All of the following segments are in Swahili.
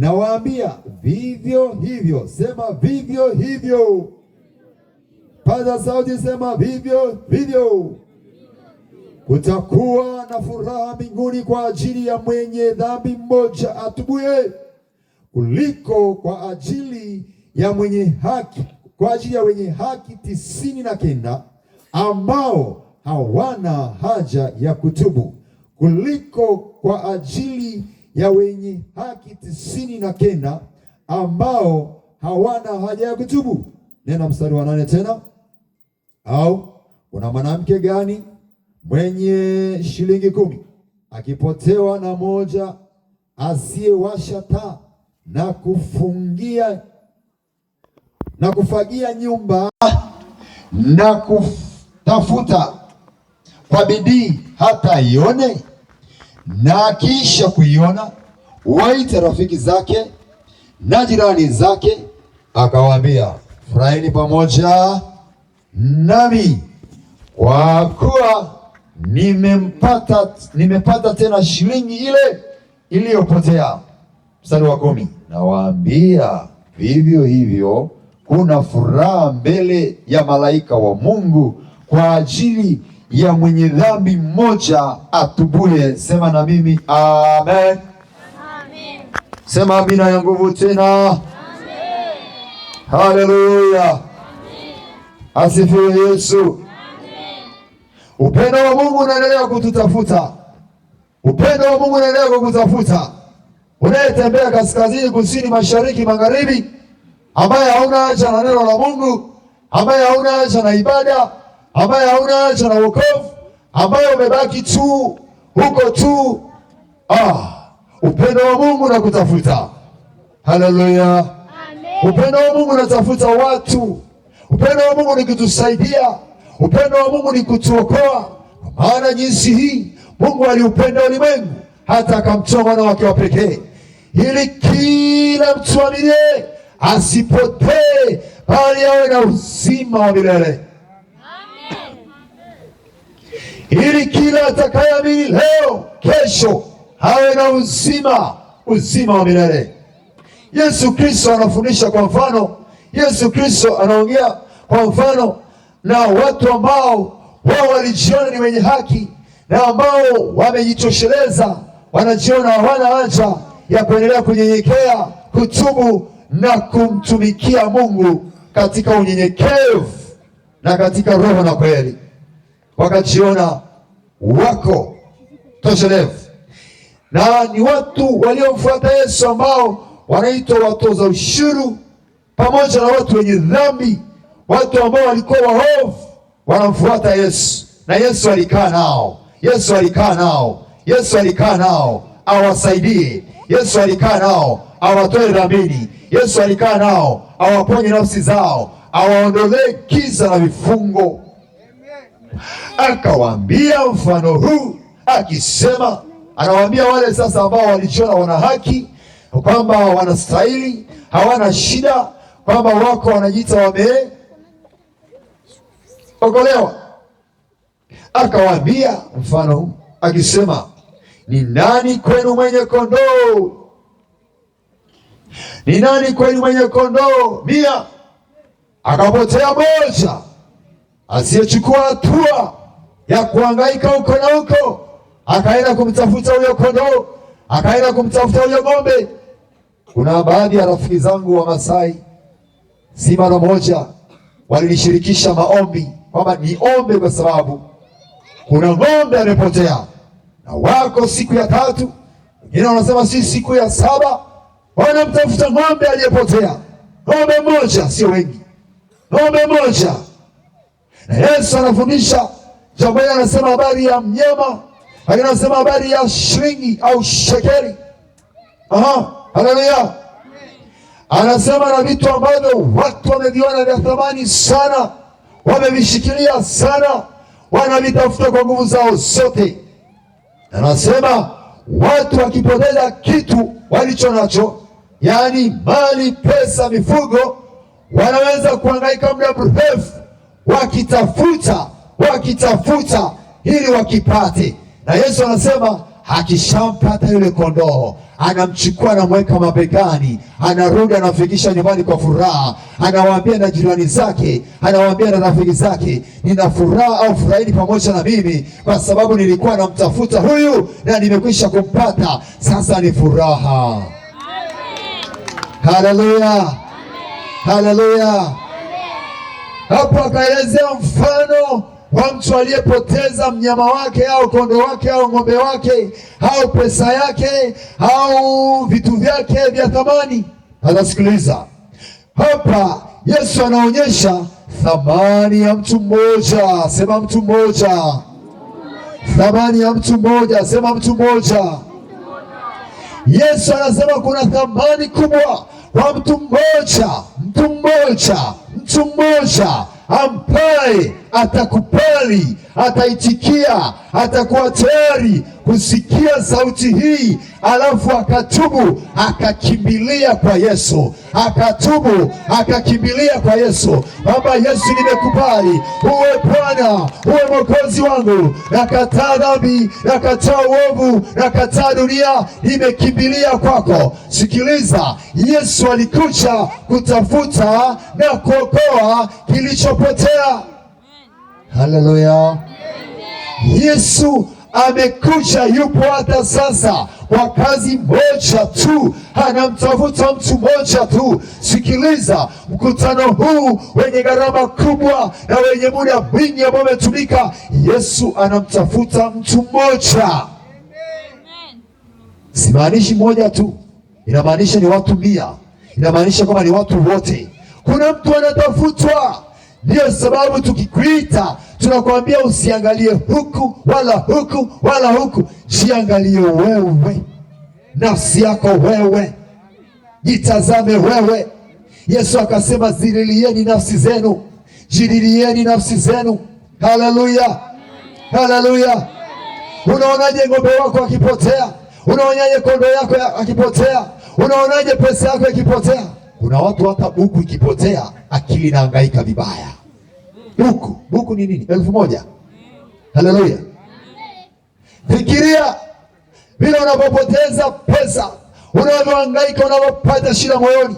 nawaambia vivyo hivyo. Sema vivyo hivyo. Paza sauti, sema vivyo hivyo. Kutakuwa na furaha mbinguni kwa ajili ya mwenye dhambi mmoja atubuye, kuliko kwa ajili ya wenye haki 99 ambao hawana haja ya kutubu. Kuliko kwa ajili ya wenye haki 99 ambao hawana haja ya kutubu. Nena mstari wa 8 tena. Au kuna mwanamke gani mwenye shilingi 10 akipotewa na moja, asiyewasha taa na kufagia nyumba na kutafuta kwa bidii hata ione? Na kisha kuiona, waite rafiki zake na jirani zake, akawaambia, furahini pamoja nami, kwa kuwa nimepata tena shilingi ile iliyopotea. Mstari wa 10, nawaambia vivyo hivyo kuna furaha mbele ya malaika wa Mungu kwa ajili ya mwenye dhambi mmoja atubuye. Sema na mimi amen. Amen. Sema amina ya nguvu tena. Amen. Haleluya. Amen. Asifiwe Yesu. Amen. Upendo wa Mungu unaendelea kututafuta. Upendo wa Mungu unaendelea kukutafuta. Unayetembea kaskazini, kusini, mashariki, magharibi, ambaye hauna haja na neno la Mungu, ambaye hauna haja na ibada, ambaye hauna haja na wokovu, ambaye umebaki tu huko tu. Upendo wa Mungu unakutafuta. Haleluya. Amen. Upendo wa Mungu unatafuta watu. Upendo wa Mungu ni kutusaidia. Upendo wa Mungu ni kutuokoa. Kwa maana jinsi hii Mungu aliupenda ulimwengu hata akamtoa mwana wake wa pekee, ili kila mtu aminiye asipotee, bali awe na uzima wa milele. Amen. Ili kila atakayeamini leo, kesho awe na uzima wa milele. Yesu Kristo anafundisha kwa mfano. Yesu Kristo anaongea kwa mfano na watu ambao wao walijiona ni wenye haki na ambao wamejitosheleza, wanajiona hawana haja ya kuendelea kunyenyekea, kutubu na kumtumikia Mungu katika unyenyekevu na katika roho na kweli. Wakajiona wako toshelevu, na ni watu waliomfuata Yesu ambao wanaitwa watoza ushuru, pamoja na watu wenye dhambi, watu ambao walikuwa waovu wanamfuata Yesu. Na Yesu alikaa nao. Yesu alikaa nao awasaidie. Yesu alikaa nao awatoe dhambini. Yesu alikaa nao awaponye nafsi zao, awaondolee giza na vifungo. Akawaambia mfano huu akisema, anawaambia wale sasa ambao walijiona wana haki, kwamba wanastahili, hawana shida, kwamba wako wanajiita wameokolewa. Akawaambia mfano huu akisema, ni nani kwenu mwenye kondoo? Ni nani kwenu mwenye kondoo 100 akapotea moja, asiyechukua hatua ya kuhangaika huko na huko, akaenda kumtafuta huyo kondoo, akaenda kumtafuta huyo ng'ombe? Kuna baadhi ya rafiki zangu wa Masai, si mara moja walinishirikisha maombi kwamba niombe kwa sababu kuna ng'ombe amepotea, na wako siku ya 3, wengine wanasema siku ya 7, wanamtafuta ng'ombe aliyepotea. Ng'ombe moja, sio wengi, ng'ombe moja. Na Yesu anafundisha jambo hili, anasema habari ya mnyama, anasema habari ya shilingi au shekeli. Haleluya. Anasema na vitu ambavyo watu wameviona vya thamani sana, wamevishikilia sana, wanavitafuta kwa nguvu zao zote. Anasema watu wakipoteza kitu walicho nacho, yaani mali, pesa, mifugo, wanaweza kuhangaika muda mrefu wakitafuta ili wakipate. Na Yesu anasema Akishampata yule kondoo, anamchukua anamweka mabegani, anarudi anamfikisha nyumbani kwa furaha, anawaambia na jirani zake, anawaambia na rafiki zake, nina furaha au furahini pamoja na mimi, kwa sababu nilikuwa namtafuta huyu na nimekwisha kumpata, sasa ni furaha. Haleluya, haleluya. Hapo akaelezea mfano wa mtu aliyepoteza mnyama wake au kondoo wake au ng'ombe wake au pesa yake au vitu vyake vya thamani. Anasikiliza hapa, Yesu anaonyesha thamani ya mtu mmoja. Sema mtu mmoja. Thamani ya mtu mmoja. Sema mtu mmoja. Yesu anasema kuna thamani kubwa kwa mtu mmoja, mtu mmoja, mtu mmoja ambaye atakubali, ataitikia, atakuwa tayari kusikia sauti hii, alafu akatubu, akakimbilia kwa Yesu, akatubu, akakimbilia kwa Yesu, kwamba Yesu, nimekubali uwe Bwana, uwe Mwokozi wangu, nakataa dhambi, nakataa uovu, nakataa dunia, nimekimbilia kwako. Sikiliza, Yesu alikuja kutafuta na kuokoa kilichopotea. Haleluya. Yesu amekuja, yupo hata sasa kwa kazi moja tu, anamtafuta mtu mmoja tu. Sikiliza, mkutano huu wenye gharama kubwa na wenye muda mwingi ambao umetumika, Yesu anamtafuta mtu mmoja. Simaanishi mmoja tu, inamaanisha ni watu 100, inamaanisha kwamba ni watu wote. Kuna mtu anatafutwa. Ndiyo sababu tukikuita tunakwambia usiangalie huku wala huku wala huku, jiangalie wewe, nafsi yako wewe, jitazame wewe. Yesu akasema zililieni nafsi zenu, jililieni nafsi zenu. Haleluya, haleluya. Unaonaje ng'ombe wako akipotea? Unaonaje kondoo yako akipotea? Unaonaje pesa yako ikipotea? Kuna watu hata buku ikipotea akili inahangaika vibaya. Buku ni nini? 1000. Haleluya. Fikiria vile unapopoteza pesa, unavyohangaika, unapopata shida moyoni.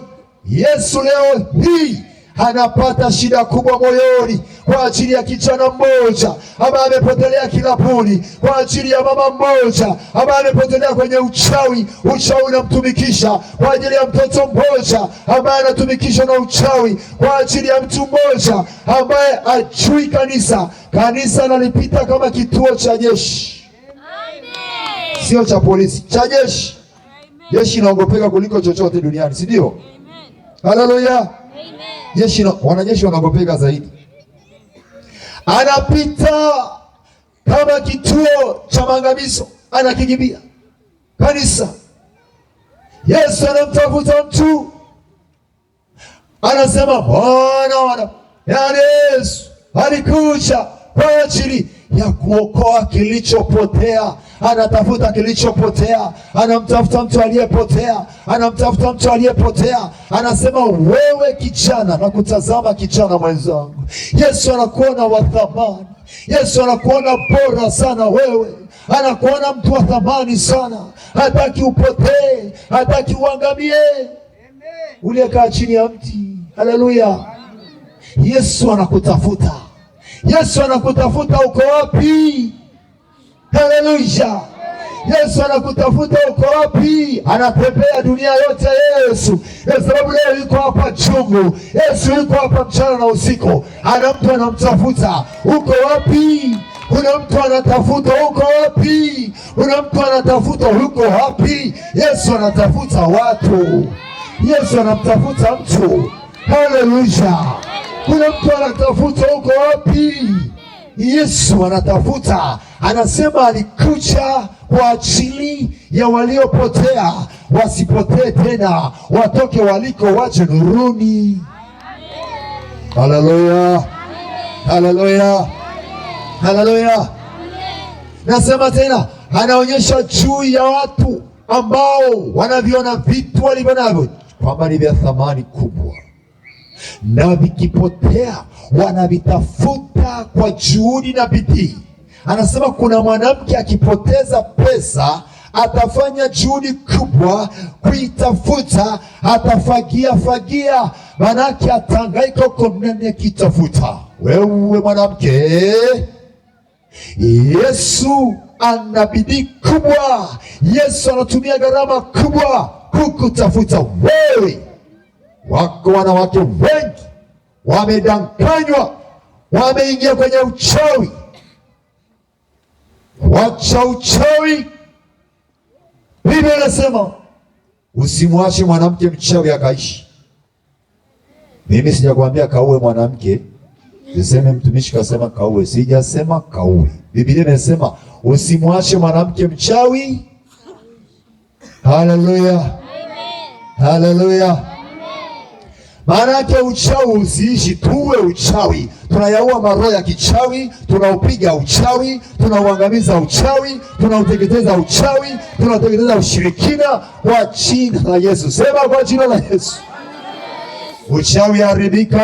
Yesu leo hii anapata shida kubwa moyoni kwa ajili ya kijana mmoja ambaye amepotelea kilabuni, kwa ajili ya mama mmoja ambaye amepotelea kwenye uchawi unamtumikisha, kwa ajili ya mtoto mmoja ambaye anatumikishwa na uchawi, kwa ajili ya mtu mmoja ambaye ajui kanisa analipita kama kituo cha jeshi. Amen. Sio cha polisi, cha jeshi. Jeshi inaogopeka kuliko chochote duniani, si ndio? Haleluya. Wanajeshi wanaogopeka zaidi. Anapita kama kituo cha maangamizo, anakimbia kanisa. Yesu anamtafuta mtu, anasema Bwana, yaani Yesu alikuja kwa ajili ya kuokoa kilichopotea. Anatafuta kilichopotea, anamtafuta mtu aliyepotea, anamtafuta mtu aliyepotea. Anasema wewe kijana, na kutazama kijana mwenzangu, Yesu anakuona wa thamani, Yesu anakuona bora sana wewe, anakuona mtu wa thamani sana, hataki upotee, hataki uangamie. Uliyekaa chini ya mti. Haleluya. Yesu anakutafuta. Yesu anakutafuta, uko wapi? Haleluya. Yesu anakutafuta, uko wapi? Anatembea dunia yote Yesu, kwa sababu leo yuko hapa chungu. Yesu yuko hapa mchana na usiku, ana mtu anamtafuta, uko wapi? Kuna mtu anatafuta, uko wapi? Kuna mtu anatafuta, uko wapi? Yesu anatafuta watu, Yesu anamtafuta mtu. Haleluya. Kuna mtu anatafuta, uko wapi? Yesu anatafuta. Anasema alikuja kwa ajili ya waliopotea, wasipotee tena, watoke waliko, waje nuruni. Haleluya, haleluya, haleluya. Nasema tena, anaonyesha juu ya watu ambao wanaviona vitu walivyo navyo kwamba ni vya thamani kubwa, na vikipotea wanavitafuta kwa juhudi na bidii. Anasema kuna mwanamke akipoteza pesa atafanya juhudi kubwa kuitafuta, atafagia, manake atangaika huko ndani akitafuta. Wewe mwanamke, Yesu ana bidii kubwa, Yesu anatumia gharama kubwa kukutafuta wewe. Wako wanawake wengi wamedanganywa, wameingia kwenye uchawi. Wacha uchawi. Biblia inasema usimwache mwanamke mchawi akaishi. Mimi sijakwambia kauwe mwanamke, niseme mtumishi kasema kauwe, sijasema kauwe. Biblia inasema usimwache mwanamke mchawi. Haleluya, amen. Haleluya. Maana yake uchawi usiishi, tuwe uchawi. Tunayaua maroho ya kichawi, tunaupiga uchawi, tunauangamiza uchawi, tunauteketeza uchawi, tunauteketeza ushirikina kwa jina la Yesu. Sema kwa jina la Yesu. Uchawi haribika.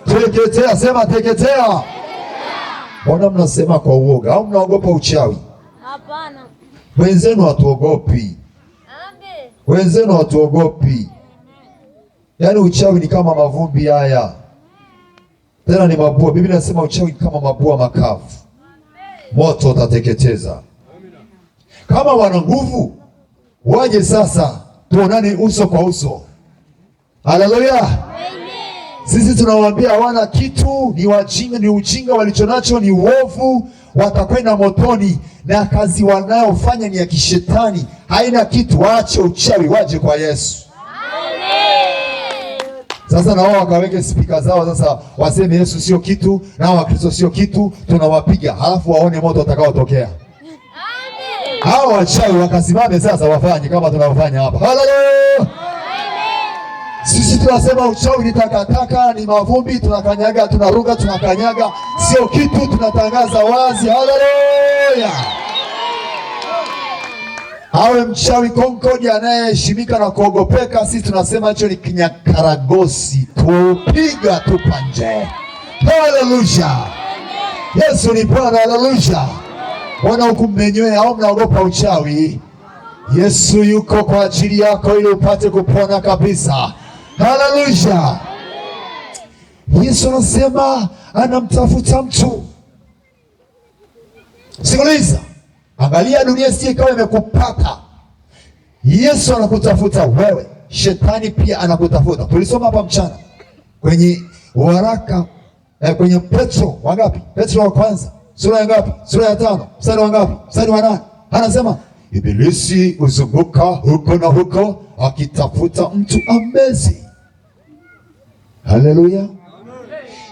Teketea, sema teketea. Mbona mnasema kwa uoga au mnaogopa uchawi? Hapana. Wenzenu hatuogopi. Wenzenu hatuogopi. Yaani uchawi ni kama mavumbi haya. Tena ni mabua. Biblia inasema uchawi ni kama mabua makavu. Moto utateketeza. Kama wana nguvu, waje sasa tuonane uso kwa uso. Haleluya. Sisi tunawaambia hawana kitu, ni wajinga, ni ujinga walichonacho ni uovu, watakwenda motoni, na kazi wanayofanya ni ya kishetani, haina kitu. Waache uchawi, waje kwa Yesu. Sasa na wao wakaweke spika zao sasa, waseme Yesu sio kitu na Wakristo sio kitu, tunawapiga halafu waone moto utakaotokea. Amen. Hao wachawi wakasimame sasa wafanye kama tunavyofanya hapa. Haleluya. Sisi tunasema uchawi ni takataka, ni mavumbi, tunakanyaga, tunaruka, tunakanyaga, sio kitu, tunatangaza wazi. Haleluya. Awe mchawi Concord anayeheshimika na kuogopeka, sisi tunasema hicho ni kinyakaragosi, tupiga tupa nje. Haleluya. Yesu ni Bwana. Haleluya. Bwana hukummenywea au mnaogopa uchawi? Yesu yuko kwa ajili yako ili upate kupona kabisa. Haleluya. Yesu anasema anamtafuta mtu. Sikiliza. Angalia dunia si ikawa imekupata. Yesu anakutafuta wewe. Shetani pia anakutafuta. Tulisoma hapa mchana kwenye waraka kwenye Petro wangapi? Petro wa kwanza sura ya ngapi? Sura ya 5 mstari wa ngapi? Mstari wa 8. Anasema Ibilisi huzunguka huko na huko akitafuta mtu amezi. Haleluya.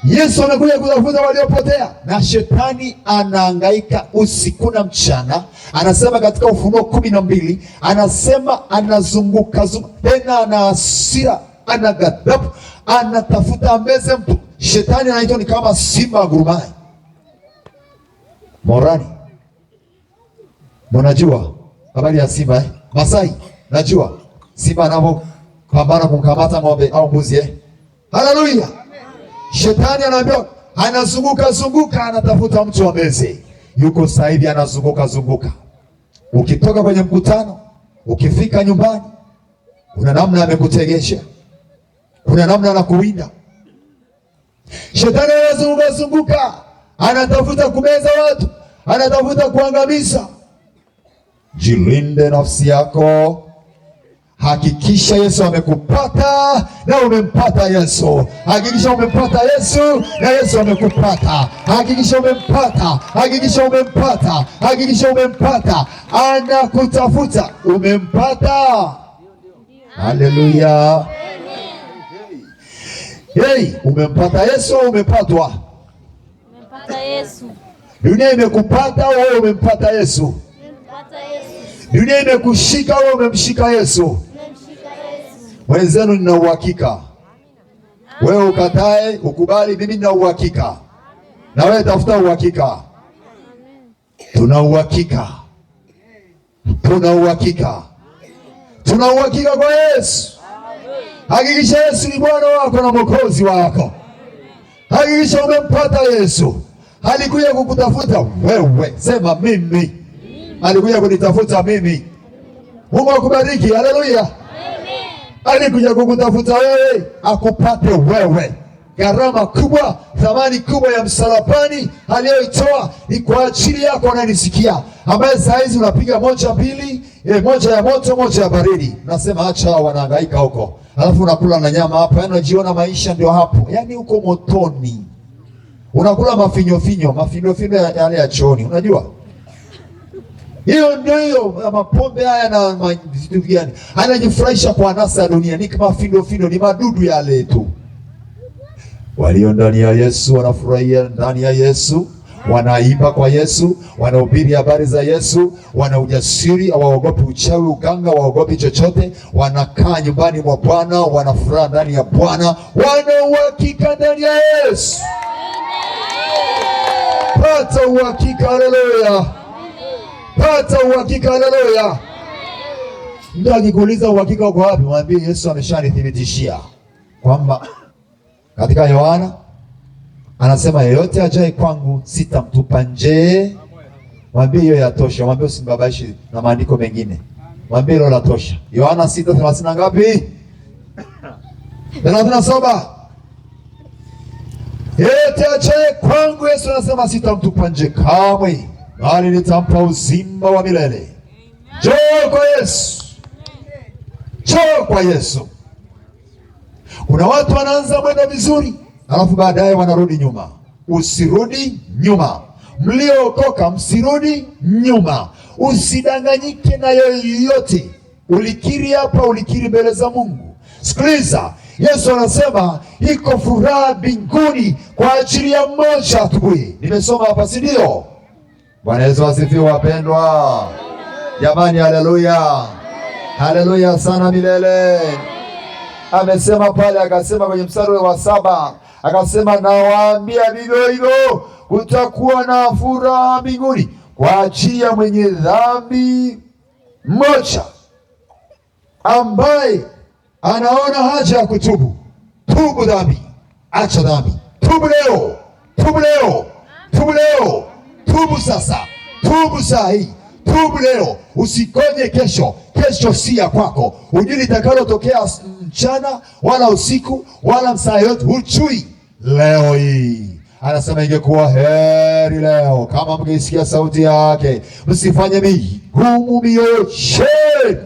Yesu amekuja kutafuta waliopotea, na shetani anahangaika usiku na mchana. Anasema katika Ufunuo 12, anasema anazunguka tena, ana hasira, ana ghadhabu, anatafuta ameze mtu. Shetani anaitwa ni kama simba agurumai. Morani, mnajua habari ya simba Masai, najua simba anapopambana kumkamata ng'ombe au mbuzi Haleluya. Shetani anaambiwa anazunguka anatafuta mtu ameze. Yuko sasa hivi anazunguka. Ukitoka kwenye mkutano, ukifika nyumbani, kuna namna amekutegesha, kuna namna anakuwinda. Shetani anazunguka anatafuta kumeza watu, anatafuta kuangamiza. Jilinde nafsi yako. Hakikisha Yesu amekupata na umempata Yesu. Hakikisha umempata Yesu na Yesu amekupata. Hakikisha umempata, hakikisha umempata, hakikisha umempata. Anakutafuta, umempata. Haleluya. Hey, umempata Yesu au umepatwa? Umempata Yesu. Dunia imekupata wewe, umempata Yesu. Umempata Yesu. Dunia imekushika wewe, umemshika Yesu. Wenzenu nina uhakika. Wewe ukatae, ukubali, mimi nina uhakika. Na wewe tafuta uhakika. Tuna uhakika. Tuna uhakika. Tuna uhakika kwa Yesu. Hakikisha Yesu ni Bwana wako na Mwokozi wako. Hakikisha umempata Yesu. Alikuja kukutafuta wewe. Sema mimi. Alikuja kunitafuta mimi. Mungu akubariki. Haleluya. Alikuja kukutafuta wewe, akupate wewe. Gharama kubwa, thamani kubwa ya msalabani aliyoitoa ni kwa ajili yako unanisikia, ambaye saa hizi unapiga moja mbili, moja ya moto, moja ya baridi. Nasema acha wanahangaika huko. Alafu unakula na nyama hapa, yaani unajiona maisha ndio hapo. Yaani uko motoni. Unakula mafinyo yale ya chooni, unajua? Hiyo ndio mapombe haya na vitu gani. Anajifurahisha kwa anasa ya dunia, ni kama findo, ni madudu yale tu. Walio ndani ya Yesu wanafurahia ndani ya Yesu, wanaimba kwa Yesu, wanahubiri habari za Yesu, wana ujasiri, hawaogopi uchawi, uganga, hawaogopi chochote, wanakaa nyumbani mwa Bwana, wanafuraha ndani ya Bwana, wana uhakika ndani ya Yesu. Pata uhakika, haleluya. Pata uhakika, haleluya. Mtu akikuuliza uhakika uko wapi, mwambie Yesu ameshanithibitishia kwamba katika Yohana anasema yeyote ajaye kwangu sitamtupa nje. Mwambie hiyo yatosha. Mwambie usimbabaishi na maandiko mengine. Mwambie hilo latosha. Yohana 6:30 ngapi? 37. Yeyote ajaye kwangu, Yesu anasema sitamtupa nje kamwe, bali nitampa uzima wa milele. Njoo kwa Yesu. Njoo kwa Yesu. Kuna watu wanaanza mwendo vizuri, alafu baadaye wanarudi nyuma. Usirudi nyuma. Mliookoka msirudi nyuma. Usidanganyike na yoyote. Ulikiri hapa, ulikiri mbele za Mungu. Sikiliza, Yesu anasema iko furaha mbinguni kwa ajili ya mmoja tu. Nimesoma hapa, si ndio? Bwana Yesu asifiwe wapendwa. Jamani, haleluya. Haleluya sana milele. Amesema pale, akasema kwenye mstari wa 7, akasema nawaambia vivyo hivyo kutakuwa na furaha mbinguni kwa ajili ya mwenye dhambi mmoja ambaye anaona haja ya kutubu. Tubu dhambi, acha dhambi. Tubu leo, tubu leo, tubu leo, tubu sasa, tubu saa hii, tubu leo. Usikonye kesho. Kesho si ya kwako. Hujui litakalotokea mchana wala usiku wala msaa yote, hujui. Leo hii anasema ingekuwa heri leo kama mngesikia sauti yake, msifanye migumu mioyo yenu.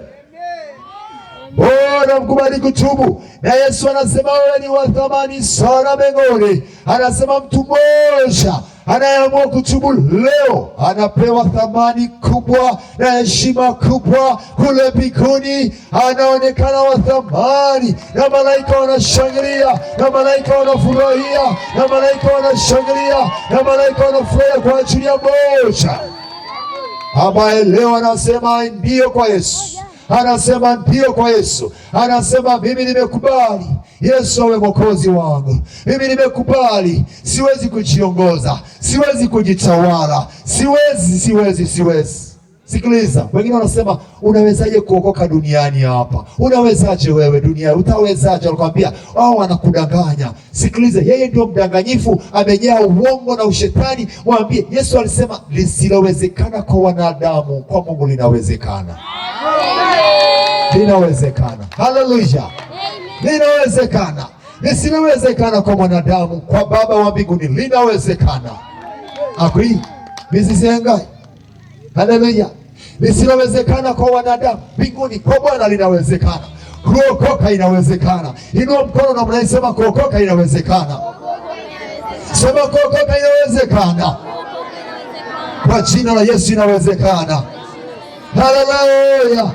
Bora mkubali kutubu. Na Yesu anasema wewe ni wa thamani sana mbinguni. Anasema mtu mmoja anayeamua kutubu leo anapewa thamani kubwa na heshima kubwa kule mbinguni. Anaonekana wa thamani, na malaika wanashangilia, na malaika wanafurahia, na malaika wanashangilia, na malaika wanafurahia kwa ajili ya mmoja ambaye leo anasema ndio kwa Yesu. Anasema ndio kwa Yesu. Anasema mimi nimekubali Yesu awe mwokozi wangu. Mimi nimekubali. Siwezi kujiongoza, siwezi kujitawala, siwezi. Sikiliza, wengine wanasema unawezaje kuokoka duniani hapa? Unawezaje wewe dunia? Utawezaje? Anakuambia wanakudanganya. Sikiliza, yeye ndio mdanganyifu, amejaa uongo na ushetani. Mwambie Yesu alisema lisilowezekana kwa wanadamu, kwa Mungu linawezekana. Linawezekana. Haleluya. Linawezekana. Lisilowezekana kwa mwanadamu, kwa Baba wa mbinguni linawezekana. Akui bizisenga. Haleluya. Lisilowezekana kwa wanadamu, mbinguni kwa Bwana linawezekana. Kuokoka inawezekana. Inua mkono na mnaisema kuokoka inawezekana. Sema kuokoka inawezekana. Kwa jina la Yesu inawezekana. Haleluya.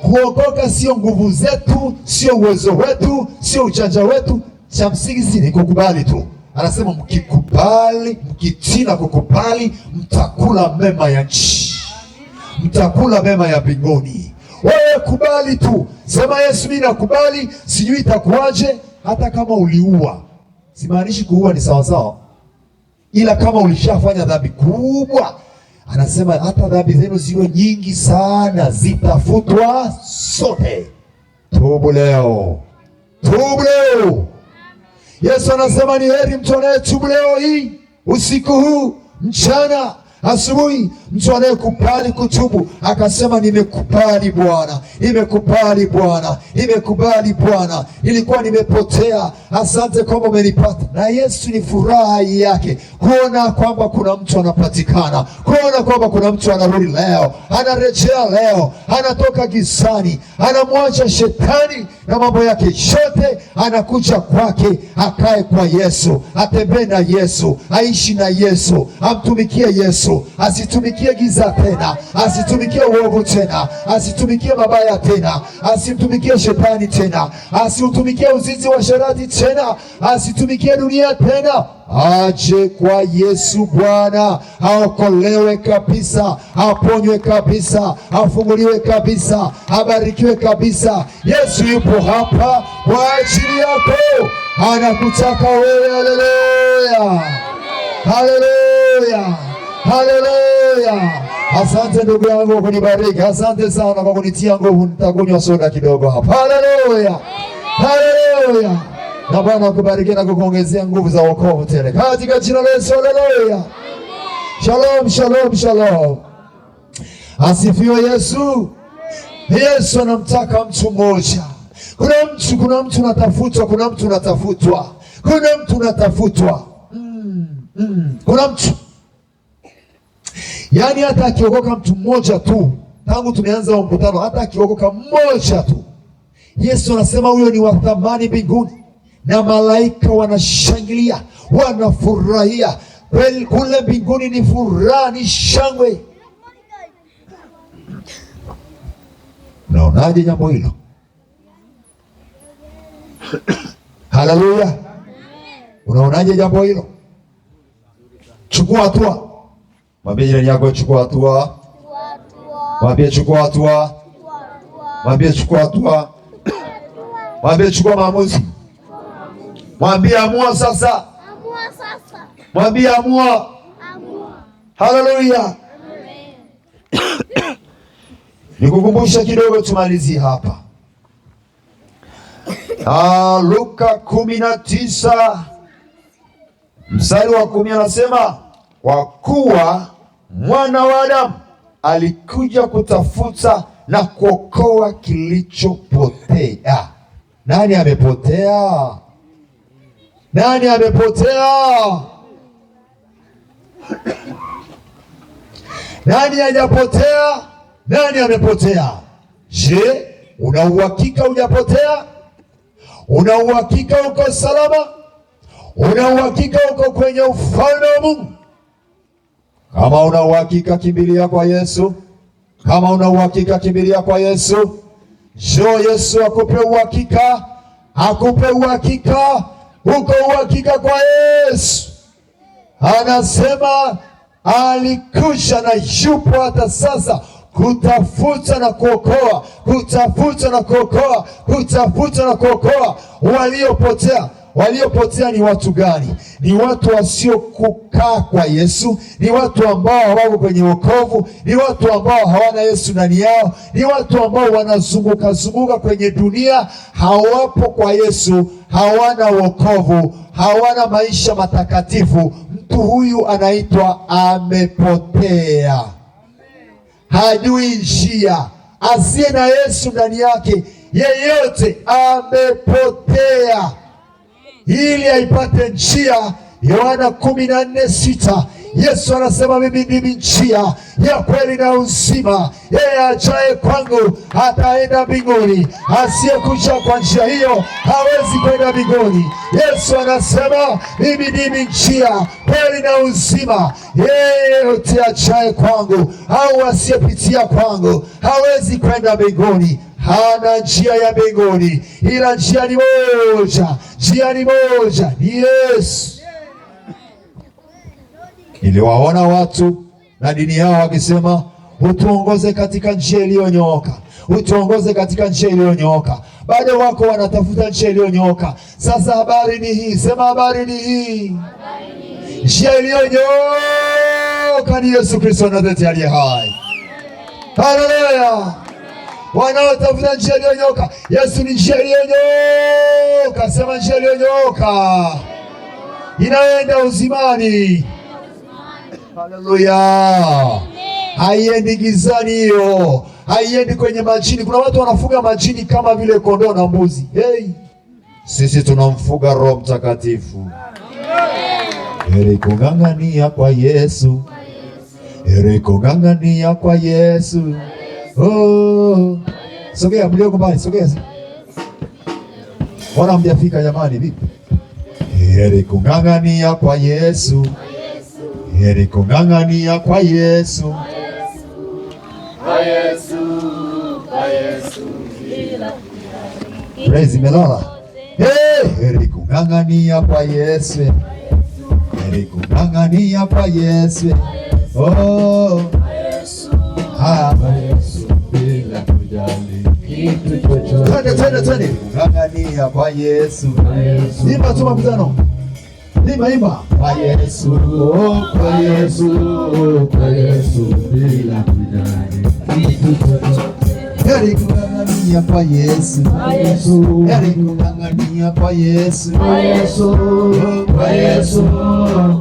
Kuokoka sio nguvu zetu, sio uwezo wetu, sio ujanja wetu. Cha msingi ni kukubali tu. Anasema mkikubali, mkitina kukubali, mtakula mema ya nchi, mtakula mema ya mbinguni. Wewe kubali tu. Sema Yesu, mimi nakubali, sijui itakuwaje. Hata kama uliua, simaanishi kuua ni sawa sawa, ila kama ulishafanya dhambi kubwa, anasema hata dhambi zenu ziwe nyingi sana, zitafutwa sote. Tubu leo, tubu leo. Yesu anasema ni heri mtu anayetubu leo hii usiku huu, mchana, asubuhi, mtu anayekubali kutubu akasema, nimekubali Bwana, nimekubali Bwana, nimekubali Bwana, nilikuwa nimepotea, asante kwamba umenipata. Na Yesu ni furaha yake kuona kwamba kuna mtu anapatikana, kuona kwamba kuna mtu anarudi leo, anarejea leo, anatoka gizani, anamwacha shetani na mambo yake yote, anakuja kwake, akae kwa Yesu, atembee na Yesu, aishi na Yesu, amtumikie Yesu, asitumikie giza tena, asitumikie uovu tena, asitumikie mabaya tena, asimtumikie shetani tena, asiutumikie uzinzi wa sharati tena, asitumikie dunia tena. Aje kwa Yesu Bwana, aokolewe kabisa, aponywe kabisa, afunguliwe kabisa, abarikiwe kabisa. Yesu yupo hapa kwa ajili yako, anakutaka wewe. Haleluya, haleluya, haleluya. Asante ndugu yangu kwa kunibariki, asante sana kwa kunitia nguvu. Nitakunywa soda kidogo hapa. Haleluya, haleluya. Na Bwana akubariki na kukuongezea nguvu za wokovu tele katika jina la Yesu. Haleluya. Shalom, shalom, shalom. Asifiwe Yesu. Yesu anamtaka mtu mmoja. Kuna mtu unatafutwa, kuna mtu unatafutwa, kuna mtu unatafutwa. Kuna mtu, yaani hata akiokoka mtu mmoja tu, tangu tumeanza mkutano, hata akiokoka mmoja tu, Yesu anasema huyo ni wa thamani mbinguni, na malaika wanashangilia, wanafurahia. Kule mbinguni ni furaha, ni shangwe. Unaonaje jambo hilo? Haleluya. Unaonaje jambo hilo? Chukua hatua. Mwambie jirani yako chukua hatua. Mwambie chukua hatua. Mwambie chukua hatua. Mwambie chukua maamuzi. Mwambie amua sasa. Mwambie amua. Haleluya. Nikukumbusha kidogo tumalizie hapa. Luka 19 mstari wa 10 anasema, kwa kuwa mwana wa Adamu alikuja kutafuta na kuokoa kilichopotea. Nani amepotea? Nani amepotea? Nani hajapotea? Nani amepotea? Je, una uhakika hujapotea? Una uhakika uko salama? Una uhakika uko kwenye ufalme wa Mungu? Kama una uhakika, kimbilia kwa Yesu. Kama una uhakika, kimbilia kwa Yesu. Njoo Yesu akupe uhakika, akupe uhakika. Uko uhakika kwa Yesu. Anasema alikuja na yupo hata sasa kutafuta na kuokoa, kutafuta na kuokoa, kutafuta na kuokoa waliopotea. Waliopotea ni watu gani? Ni watu wasiokukaa kwa Yesu, ni watu ambao hawako kwenye wokovu, ni watu ambao hawana Yesu ndani yao, ni watu ambao wanazunguka zunguka kwenye dunia, hawapo kwa Yesu, hawana wokovu, hawana maisha matakatifu. Mtu huyu anaitwa amepotea, hajui njia. Asiye na Yesu ndani yake, yeyote amepotea. Ili aipate njia, Yohana 14:6, Yesu anasema mimi ndimi njia ya kweli na uzima, yeye ajaye kwangu ataenda mbinguni, asiyekuja kwa njia hiyo hawezi kwenda mbinguni. Yesu anasema mimi ndimi njia, kweli na uzima, yeyote ajaye kwangu au asiyepitia kwangu hawezi kwenda mbinguni. Hana njia ya mbinguni, ila njia ni moja, njia ni moja, ni Yesu. Niliwaona watu na dini yao wakisema, utuongoze katika njia iliyonyooka, utuongoze katika njia iliyonyooka. Bado wako wanatafuta njia iliyonyooka. Sasa habari ni hii, sema habari ni hii. Njia iliyonyooka ni Yesu Kristo Nazareti aliye hai. Haleluya. Wanaotafuta njia iliyonyooka, Yesu ni njia iliyonyooka. Sema njia iliyonyooka inayoenda uzimani. Haleluya. Haiendi gizani hiyo, haiendi kwenye majini. Kuna watu wanafuga majini kama vile kondoo na mbuzi. Hey, sisi tunamfuga Roho Mtakatifu. Heri kung'ang'ania kwa Yesu, heri kung'ang'ania kwa Yesu. Oh, sogea mlioko mbali, sogea. Mbona mjafika jamani, vipi? Heri kung'ang'ania kwa Yesu, heri kung'ang'ania kwa Yesu. Praise imelala. Heri kung'ang'ania kwa Yesu, heri kung'ang'ania kwa Yesu. Oh, Yesu bila kujali kitu chochote. Twende kung'ang'ania kwa Yesu. Imba tu mkutano. Imba kwa Yesu, kwa Yesu, kwa Yesu bila kujali kitu chochote. Heri kung'ang'ania kwa Yesu, heri kung'ang'ania kwa Yesu, kwa Yesu, kwa Yesu,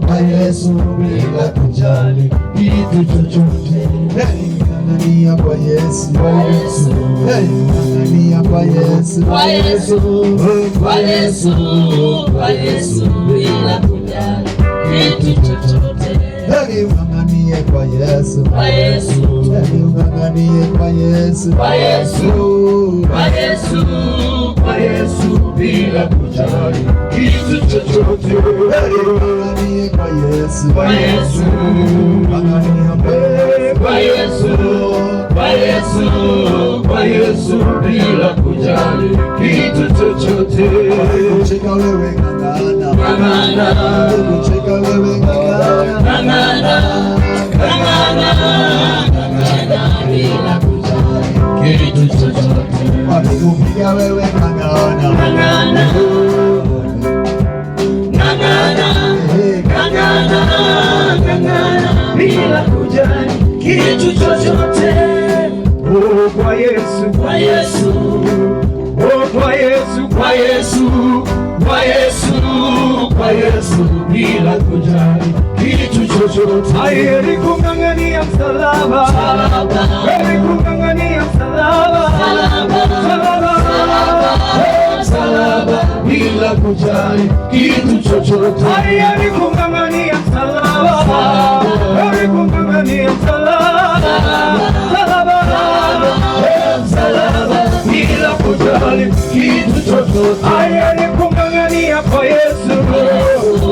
kwa Yesu bila kujali kitu chochote. Heri kung'ang'ania kwa Yesu, kwa Yesu, heri kung'ang'ania kwa Yesu, kwa Yesu, kwa Yesu, kwa Yesu bila kujali kitu chochote. Heri ung'ang'anie kwa Yesu, kwa Yesu, heri ung'ang'anie kwa Yesu, kwa Yesu, kwa Yesu, kwa Yesu bila kujali kitu chochote. Heri ung'ang'anie kwa Yesu, kwa Yesu, ung'ang'anie kwa Yesu, kwa Yesu, kwa Yesu bila kujali kitu chochote. Kucheka wewe ng'ang'ana, ng'ang'ana, kucheka wewe ng'ang'ana, ng'ang'ana, ng'ang'ana, ng'ang'ana bila kujali kitu chochote. Walikupiga wewe ng'ang'ana, ng'ang'ana, ng'ang'ana, ng'ang'ana, ng'ang'ana bila kujali kitu chochote. Oh, kwa Yesu, kwa Yesu, oh, kwa Yesu, kwa Yesu, kwa Yesu, kwa Yesu bila kujali kitu chochote. Heri kung'ang'ania msalaba, heri kung'ang'ania msalaba, msalaba bila kujali kitu chochote. Heri kung'ang'ania msalaba, heri kung'ang'ania msalaba, msalaba bila kujali kitu chochote. Heri kung'ang'ania kwa Yesu,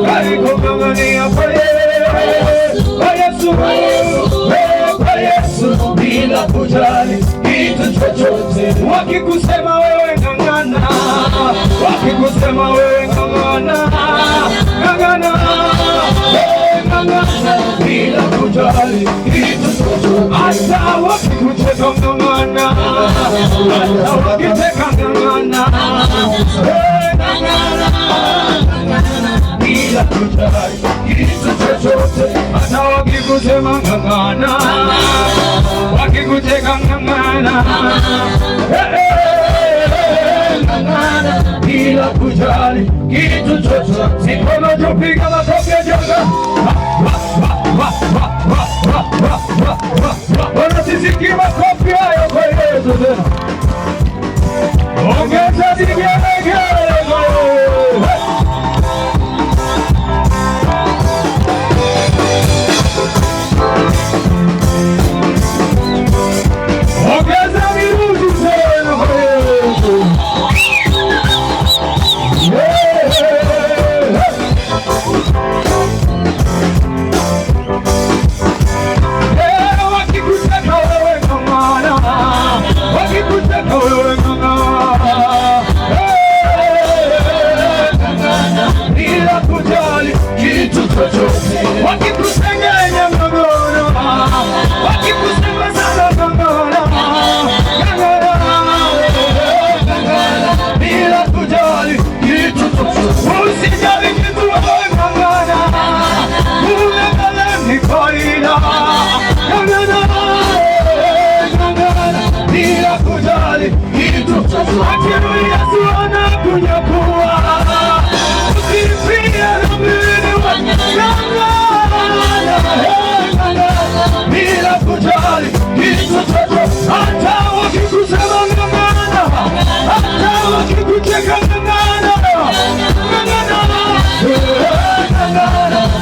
heri kung'ang'ania kwa Yesu, kwa Yesu, kwa Yesu bila kujali kitu chochote. Wakikusema wewe ng'ang'ana, wakikusema wewe ng'ang'ana, ng'ang'ana, ng'ang'ana bila kujali kitu chochote. Hata wakikucheka ng'ang'ana, hata wakiteka ng'ang'ana, ng'ang'ana, ng'ang'ana bila kujali kitu chochote. Hata wakikusema ng'ang'ana, wakikucheka ng'ang'ana, ng'ang'ana bila kujali kitu chochote. Mikono juu, piga makofi ya janga. Wanasisikia makofi hayo kwa Yesu tena. Ongeza vigelegele kwa Yesu. Ongeza virusi tena kwa Yesu. Wakikutaka wewe ng'ang'ana, wakikutaka wewe ng'ang'ana, ng'ang'ana bila kujali kitu chochote. Wakikusengenya ng'ang'ana, wakikusema sana ng'ang'ana, ng'ang'ana, ng'ang'ana bila kujali kitu chochote. Usijali kitu wewe ng'ang'ana, ung'ang'ana ni kawaida. Ng'ang'ana, ng'ang'ana bila kujali kitu chochote. Akili Yesu anakunyakua, usifie na mwili wako. Ng'ang'ana, chochote, hata wakikusema ng'ang'ana, hata wakikucheka ng'ang'ana, ng'ang'ana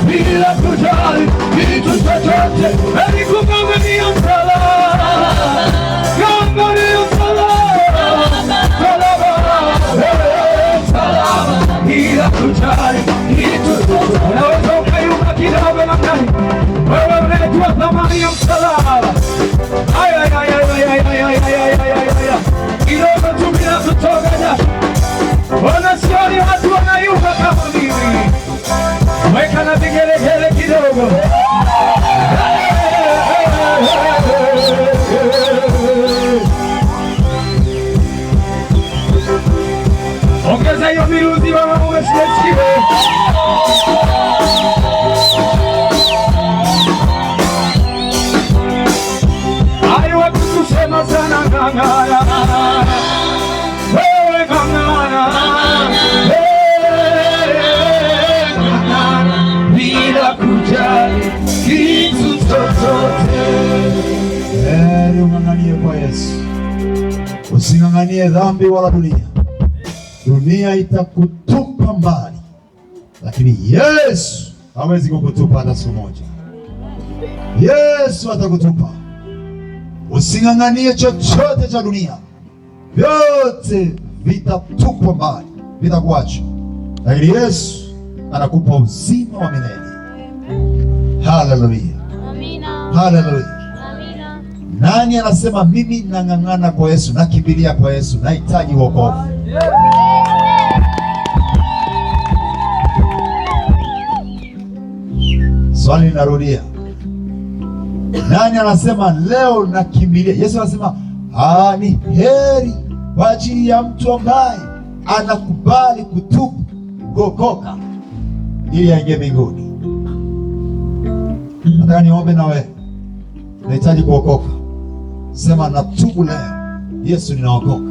bila kujali kitu chochote, heri kung'ang'ania msalaba, ng'ang'ania msalaba, bila kujali kitu chochote. Unaweza ukayuka kidogo namna hii, wewe unajua thamani ya msalaba. Kidogo tu bila kutoka jasho. Ona sioni watu wanayuka kama mimi. Weka na vigelegele kidogo. Ongeza hiyo miruzi wa maume siesiwe. Ayo watu kusema sana ng'ang'ana, wewe ng'ang'ana, ng'ang'ana bila kujali kitu chochote. Ung'ang'anie kwa Yesu, using'ang'anie dhambi wala dunia. Dunia itakutupa mbali, lakini Yesu hawezi kukutupa hata siku moja. Yesu atakutupa. Using'ang'anie chochote cha dunia, vyote vitatupwa mbali, vitakuacha, lakini Yesu anakupa uzima wa milele. Haleluya, Amina. haleluya. Amina. Nani anasema mimi nang'ang'ana kwa Yesu, nakimbilia kwa Yesu, nahitaji wokovu? Swali linarudia. Nani anasema leo nakimbilia Yesu? Anasema ni heri kwa ajili ya mtu ambaye anakubali kutubu, kuokoka ili aingie mbinguni. Nataka niombe na wewe, nahitaji kuokoka. Sema natubu leo, Yesu ninaokoka.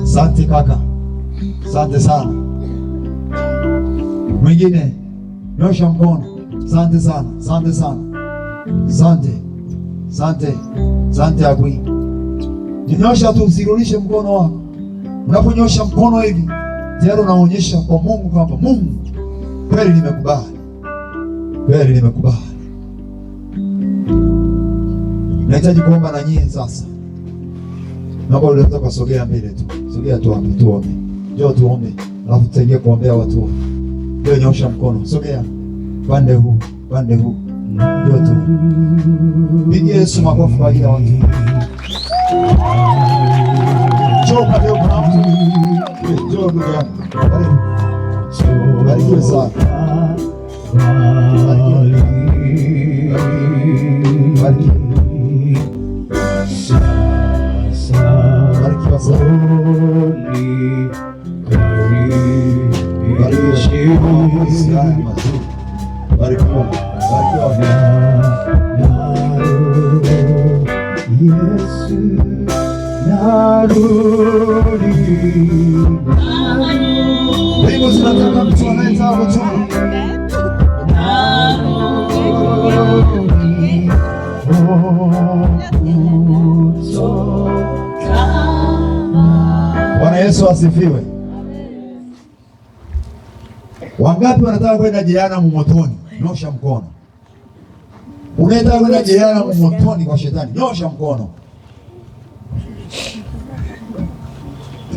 Asante kaka, asante sana. Mwingine nyosha mkono. Asante sana, asante sana, asante, asante, asante. Agui, nyosha tu, usirudishe mkono wako. Unaponyosha mkono hivi tayari unaonyesha kwa Mungu kwamba Mungu kweli nimekubali, kweli nimekubali. Nahitaji kuomba na nyie sasa. Naomba unaweza kusogea mbele tu. Sogea tuombe. Njoo tuombe. Alafu tutaingia kuombea watu. Njoo nyosha mkono. Sogea. Pande huu. Njoo tu. Pigie Yesu makofi kwa ajili ya watu. Njoo pale huko na mtu. Njoo ndugu yangu. Barikiwe sana. Barikiwe. Barikiwa sana. Barikiwa. Yesu narudi. Mbingu zinataka mtu anayetaka kutubu. Bwana Yesu asifiwe. Wangapi wanataka kwenda jehanamu motoni? Nyosha mkono. Unataka kwenda jehanamu motoni kwa shetani? Nyosha mkono.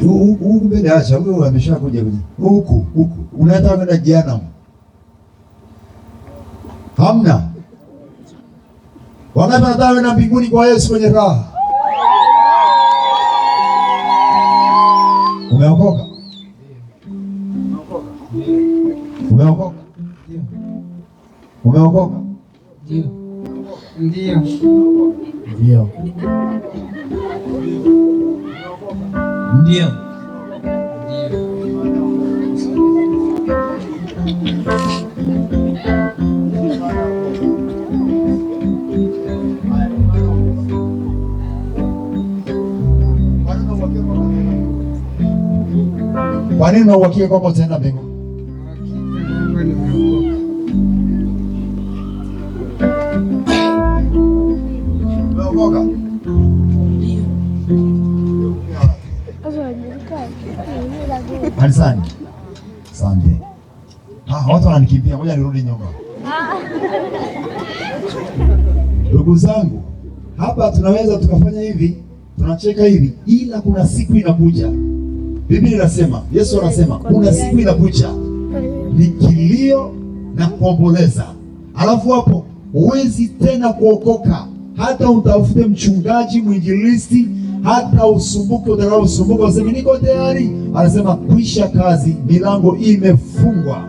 Huku mbele acha, wewe ameshakuja kwenye. Huku. Unataka kwenda jehanamu? Hamna. Wangapi wanataka kwenda mbinguni kwa Yesu kwenye raha? Umeokoka? Umeokoka? Umeokoka? Ndio. Kwa nini una uhakika kwamba utaenda mbinguni? Umeokoka? Kanisani. Asante. Watu wananikimbia, ngoja nirudi nyuma. Ndugu zangu, hapa tunaweza tukafanya hivi, tunacheka hivi, ila kuna siku inakuja. Biblia inasema, Yesu anasema, kuna siku inakuja ni kilio na kuomboleza. Alafu hapo huwezi tena kuokoka, hata utafute mchungaji, mwinjilisti, hata usumbuke utakaosumbuka, useme niko tayari. Anasema kwisha kazi, milango imefungwa,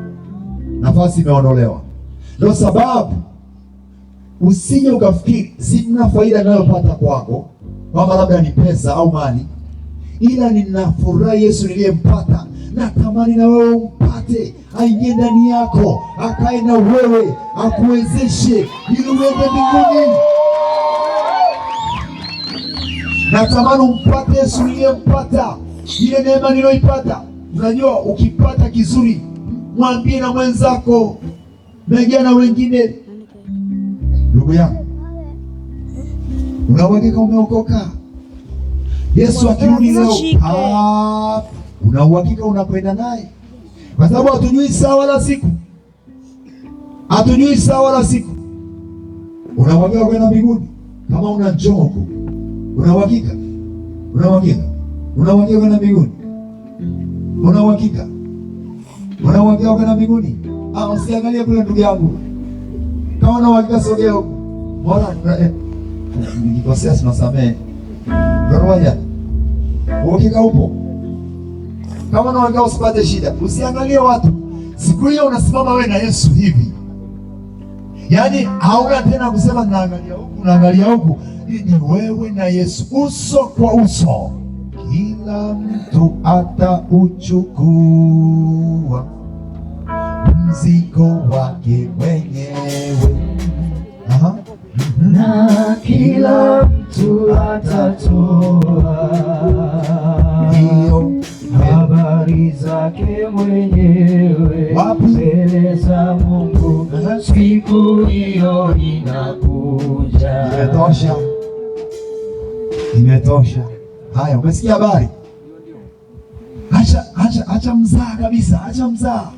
nafasi imeondolewa. Ndio sababu usije ukafikiri sina faida ninayopata kwako, kwamba labda ni pesa au mali, ila ninafurahi Yesu niliyempata. Natamani na wewe umpate, aingie ndani yako, akae na wewe, akuwezeshe ili uende mbinguni. Natamani umpate Yesu niliyempata, ile neema niliyoipata. Unajua, ukipata kizuri mwambie na mwenzako, mengine na wengine. Ndugu yangu, unauhakika umeokoka? Yesu akirudi leo, una uhakika unakwenda naye? Kwa sababu hatujui saa wala siku, hatujui saa wala siku. Una uhakika kwenda mbinguni? Kama una jongo, una uhakika? Una uhakika? Una uhakika kwenda mbinguni? Una uhakika? Una uhakika kwenda mbinguni? Usiangalie kule ndugu yangu. Kama una uhakika sogea huko. Bora nikikosea tunasamehe. Rohoja. Uhakika upo? Kama una uhakika usipate shida. Usiangalie watu. Siku hiyo unasimama wewe na Yesu hivi. Yaani hauna tena kusema naangalia huku, naangalia huku. Ni wewe na Yesu uso kwa uso. Kila mtu atauchukua mzigo wake mwenyewe. Na kila mtu atatoa hiyo habari zake mwenyewe mbele za Mungu. Siku hiyo inakuja. Imetosha, imetosha. Haya, umesikia habari? Acha mzaa kabisa, acha mzaa.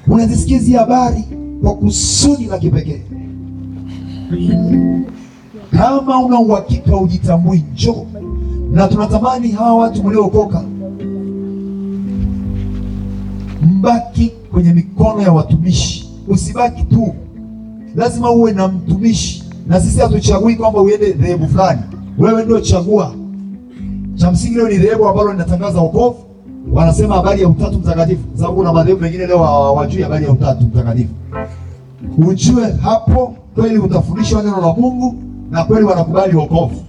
Unazisikia hizi habari kwa kusudi la kipekee. Kama una uhakika ujitambui, njoo. Na tunatamani hawa watu mliookoka mbaki kwenye mikono ya watumishi. Usibaki tu, lazima uwe na mtumishi. Na sisi hatuchagui kwamba uende dhehebu fulani, wewe ndio chagua. Cha msingi leo ni dhehebu ambalo linatangaza wokovu, wanasema habari ya Utatu Mtakatifu, sababu kuna madhehebu mengine leo hawajui habari ya Utatu Mtakatifu. Ujue hapo kweli utafundishwa neno la Mungu na kweli wanakubali wokovu.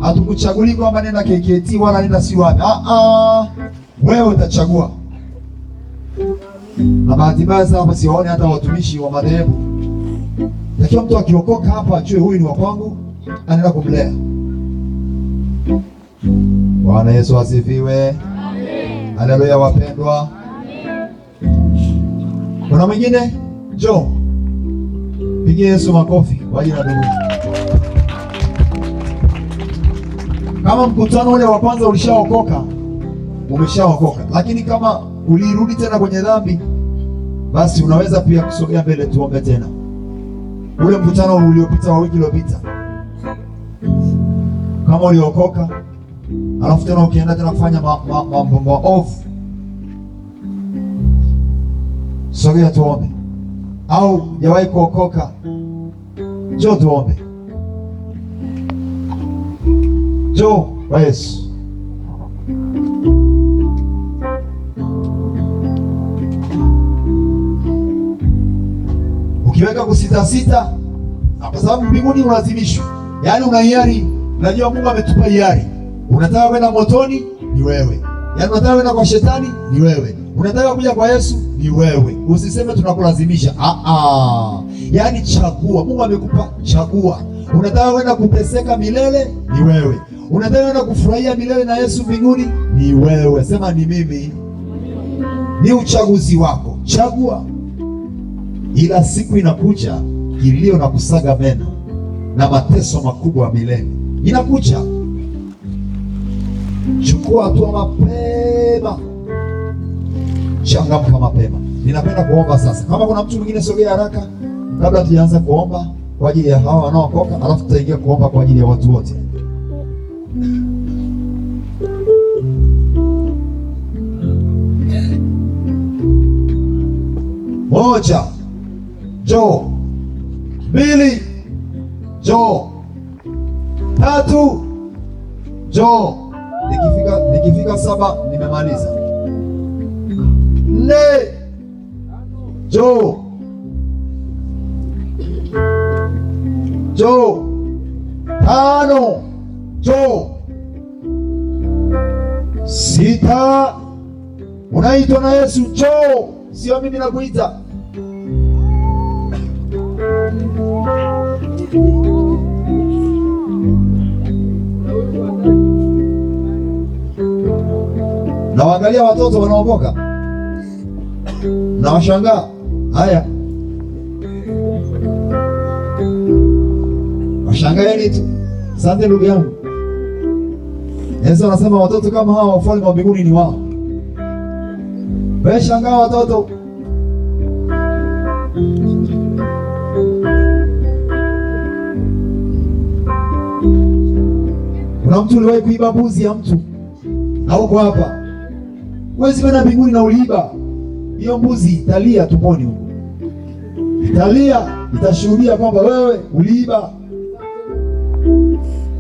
Hatukuchaguli kwamba nenda KKT wala nenda si wapi. Wewe utachagua. Na bahati mbaya hapa siwaone hata watumishi wa madhehebu. Lakini mtu akiokoka hapa ajue huyu ni wa kwangu, anaenda kumlea. Bwana Yesu asifiwe. Amen. Haleluya wapendwa. Amen. Kuna mwingine? Njoo. Pigie Yesu makofi kwa ajili ya ndugu. Kama mkutano ule wa kwanza ulishaokoka, umeshaokoka. Lakini kama ulirudi tena kwenye dhambi, basi unaweza pia kusogea mbele tuombe tena. Ule mkutano uliopita wa wiki iliyopita, kama uliokoka, alafu tena ukienda tena kufanya mambo maovu, sogea tuombe. Au jawahi kuokoka, njoo tuombe. Njoo kwa Yesu. Ukiweka kusita, kwa sababu mbinguni unalazimishwa. Yaani una hiari. Unajua Mungu ametupa hiari. Unataka kwenda motoni, ni wewe. Yaani unataka kwenda kwa shetani, ni wewe. Unataka kuja kwa Yesu, ni wewe. Usiseme tunakulazimisha. Yaani chagua. Mungu amekupa, chagua. Unataka kwenda kuteseka milele, ni wewe. Unataka kwenda kufurahia milele na Yesu mbinguni, ni wewe. Sema ni mimi. Ni uchaguzi wako. Chagua. Ila siku inakuja, kilio na kusaga meno na mateso makubwa milele inakuja. Chukua hatua mapema, changamka mapema. Ninapenda kuomba sasa. Kama kuna mtu mwingine, sogea haraka kabla tujaanza kuomba kwa ajili ya hawa wanaokoka, alafu tutaingia kuomba kwa ajili ya watu wote. Moja, njoo. Mbili, njoo. Tatu, njoo. Nikifika 7 nimemaliza. 4, njoo. Njoo. 5, njoo. 6, unaitwa na Yesu, njoo. Sio mimi nakuita. Na waangalia watoto wanaokoka na washangaa. Haya, washangaeni tu. Asante ndugu yangu. Yesu anasema watoto kama hawa ufalme wa mbinguni ni wao. Wewe shangaa watoto. Kuna mtu aliwahi kuiba mbuzi ya mtu na uko hapa. Huwezi kwenda mbinguni na uliiba. Hiyo mbuzi italia tumboni huko. Italia, itashuhudia kwamba wewe uliiba.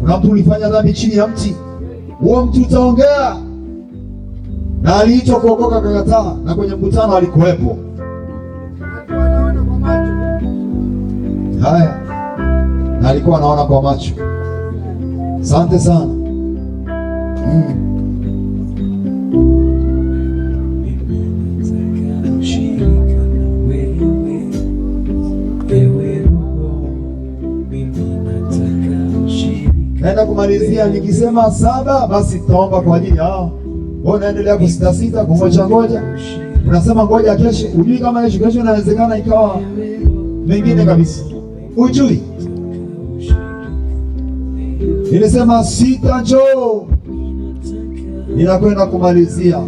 Kuna mtu ulifanya dhambi chini ya mti. Huo mtu utaongea. Na aliitwa kuokoka, kakataa, na kwenye mkutano alikuwepo. Haya, na alikuwa anaona kwa macho. Asante sana. Naenda kumalizia, nikisema 7 basi tutaomba kwa ajili yao. Wewe unaendelea kusitasita, kungoja. Unasema ngoja kesho. Ujui kama kesho inawezekana ikawa mengine kabisa. Ujui. Nilisema 6, njoo. Ninakwenda kumalizia.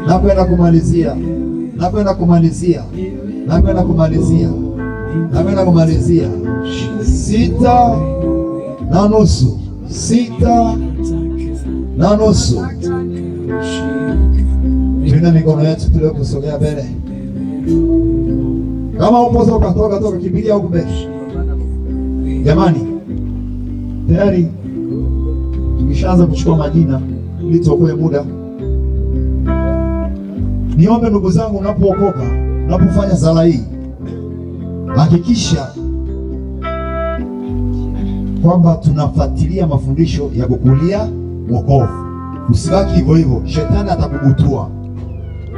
Nakwenda kumalizia. 6:30. 6:30. Tuna mikono yetu tulio kusogea mbele. Kama upo toka kimbilia huko mbele. Jamani, tayari tumeshaanza kuchukua majina ili tuokoe muda. Niombe ndugu zangu, unapookoka, unapofanya sala hii, hakikisha kwamba tunafuatilia mafundisho ya kukulia wokovu. Usibaki hivyo hivyo, shetani atakubutua.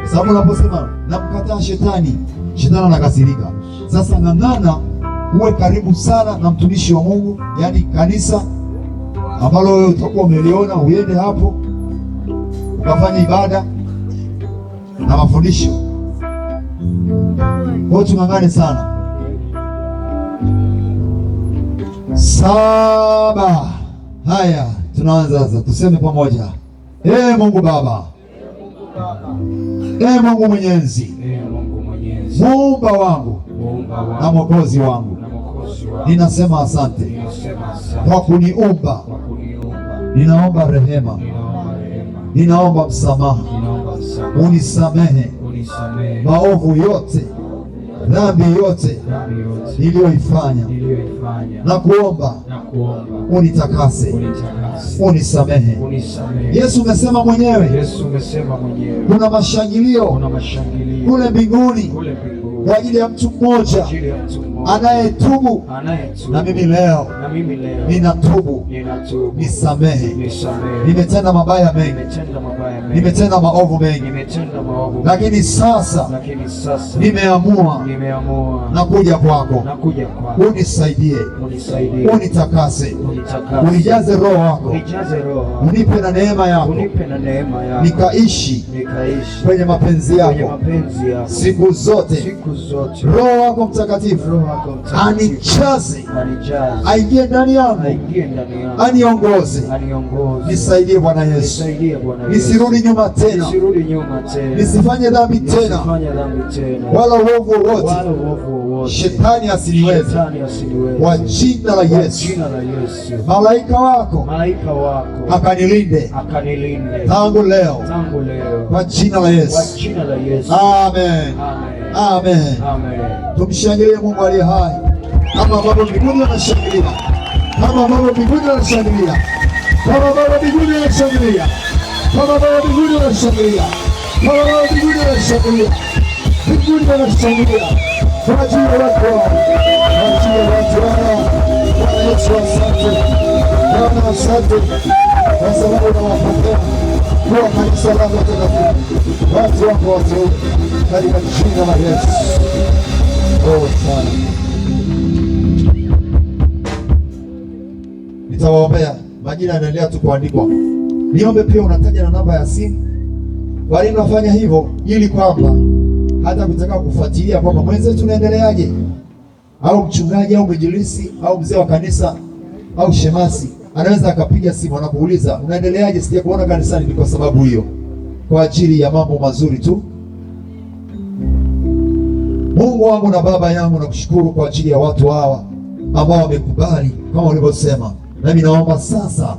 Sababu unaposema namkataa shetani, shetani anakasirika. Sasa ng'ang'ana uwe karibu sana na mtumishi wa Mungu, yaani kanisa ambalo wewe utakuwa umeliona, uende hapo ukafanya ibada na mafundisho. Kwa tung'ang'ane sana. 7. Haya, tunaanza sasa, tuseme pamoja. Ee Mungu Baba, ee Mungu Mwenyezi, Muumba wangu na Mwokozi wangu, ninasema asante kwa kuniumba. Ninaomba rehema, ninaomba msamaha, unisamehe maovu yote, dhambi yote niliyoifanya, na kuomba unitakase, unisamehe. Yesu umesema mwenyewe kuna mashangilio kule mbinguni kwa ajili ya mtu mmoja anayetubu. Na mimi leo ninatubu, nisamehe. Nimetenda mabaya mengi, nimetenda maovu mengi, lakini sasa nimeamua na kuja kwako. Unisaidie, unitakase, unijaze Roho wako, unipe na neema yako, nikaishi kwenye mapenzi yako siku zote. Roho wako Mtakatifu anijaze, aingie ndani yangu, aniongoze. Nisaidie Bwana Yesu, nisirudi nyuma tena, nisifanye dhambi tena, wala uovu wowote, shetani asiniweze, kwa jina la Yesu. Malaika wako akanilinde tangu leo, kwa jina la Yesu. Amen. Amen. Tumshangilie Mungu aliye hai, kama ambavyo mbinguni wanashangilia, kama ambavyo mbinguni wanashangilia, kama ambavyo mbinguni wanashangilia, kama ambavyo mbinguni wanashangilia, kama ambavyo mbinguni wanashangilia, mbinguni wanashangilia kwa ajili ya watu wao, kwa ajili ya watu wao. Bwana Yesu, asante. Bwana, asante kwa sababu unawapokea kwa kanisa lako takatifu, watu wako wateule, katika jina la Yesu. Sana nitawaombea, majina yanaendelea tu kuandikwa. Niombe pia unataja na namba ya simu. Kwa nini nafanya hivyo? Ili kwamba hata kutaka kufuatilia kwamba mwenzetu tunaendeleaje, au mchungaji au mwinjilisti au mzee wa kanisa au shemasi anaweza akapiga simu anakuuliza unaendeleaje, sija kuona kanisani. Ni kwa sababu hiyo, kwa ajili ya mambo mazuri tu. Mungu wangu na Baba yangu, nakushukuru kwa ajili ya watu hawa ambao wamekubali kama ulivyosema. Nami naomba sasa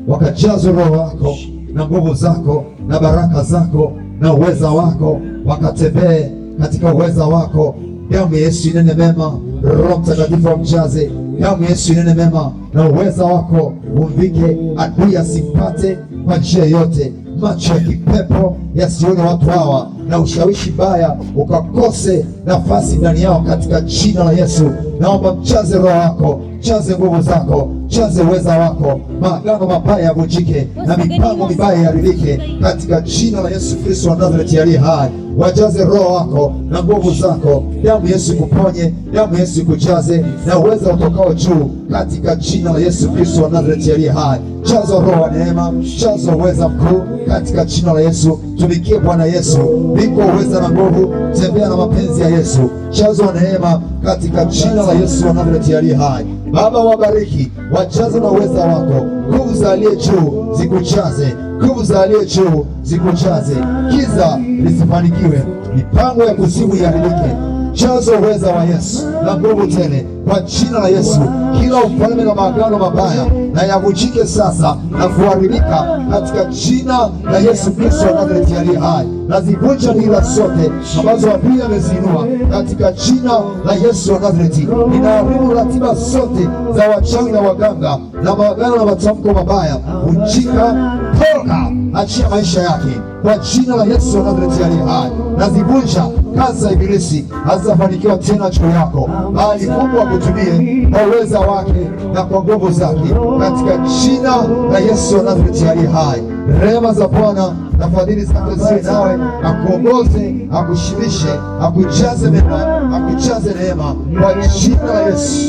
wakajazwe Roho wako na nguvu zako na baraka zako na uweza wako, wakatembee katika uweza wako. Damu ya Yesu inene mema, Roho Mtakatifu amjaze. Damu ya Yesu inene mema na uweza wako umvike, adui asimpate kwa njia yote. Macho ya kipepo yasione watu hawa, na ushawishi baya ukakose nafasi ndani yao, katika jina la Yesu. Naomba mjaze Roho wako, jaze nguvu zako, jaze uweza wako, maagano mabaya yavunjike na mipango mibaya iharibike, katika jina la Yesu Kristo wa Nazareti aliye hai. Wajaze Roho wako na nguvu zako, damu Yesu kuponye, damu Yesu kujaze na uweza utokao juu, katika jina la Yesu Kristo wa Nazareti aliye hai. Jaza Roho wa neema, jaza uweza mkuu, katika jina la Yesu. Tumikie Bwana Yesu, viko uweza na nguvu, tembea na mapenzi ya Yesu. Jaza neema katika jina la Yesu wa Nazareti aliye hai. Baba, wabariki, wajaze na uweza wako, nguvu za aliye juu zikujaze, nguvu za aliye juu zikujaze, giza lisifanikiwe, mipango ya kuzimu iharibike. Jaza uweza wa Yesu na nguvu tele, kwa jina la Yesu. Kila ufalme na maagano mabaya na yavunjike sasa na kuharibika, katika jina la Yesu Kristo wa Nazareti aliye hai. Nazivunja hila zote ambazo adui ameziinua, katika jina la Yesu wa Nazareti. Ninaharibu ratiba zote za wachawi na waganga na maagano na matamko mabaya. Vunjika, toka, achia maisha yake kwa jina la Yesu wa Nazareti aliye hai. Nazivunja kazi za ibilisi, hazitafanikiwa tena juu yako, bali Mungu akutumie kwa uweza wake na kwa nguvu zake, katika jina la Yesu wa Nazareti aliye hai. Rehema za Bwana na fadhili zake ziwe nawe, akuongoze, akushibishe, akujaze mema, akujaze neema, kwa jina la Yesu.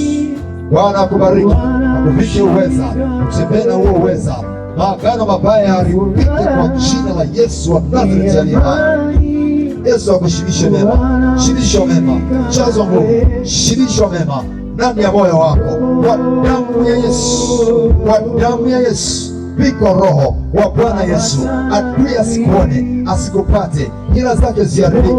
Bwana akubariki, akuvike uweza, utembee na huo uweza, maagano mabaya yaharibike kwa jina la Yesu wa Nazareti aliye hai. Yesu akushibishe mema, shibisho mema, jazo nguvu, shibisho mema ndani ya moyo wako, kwa damu ya Yesu, kwa damu ya Yesu. Viko Roho wa Bwana Yesu, adui asikuone, asikupate, hila zake ziharibike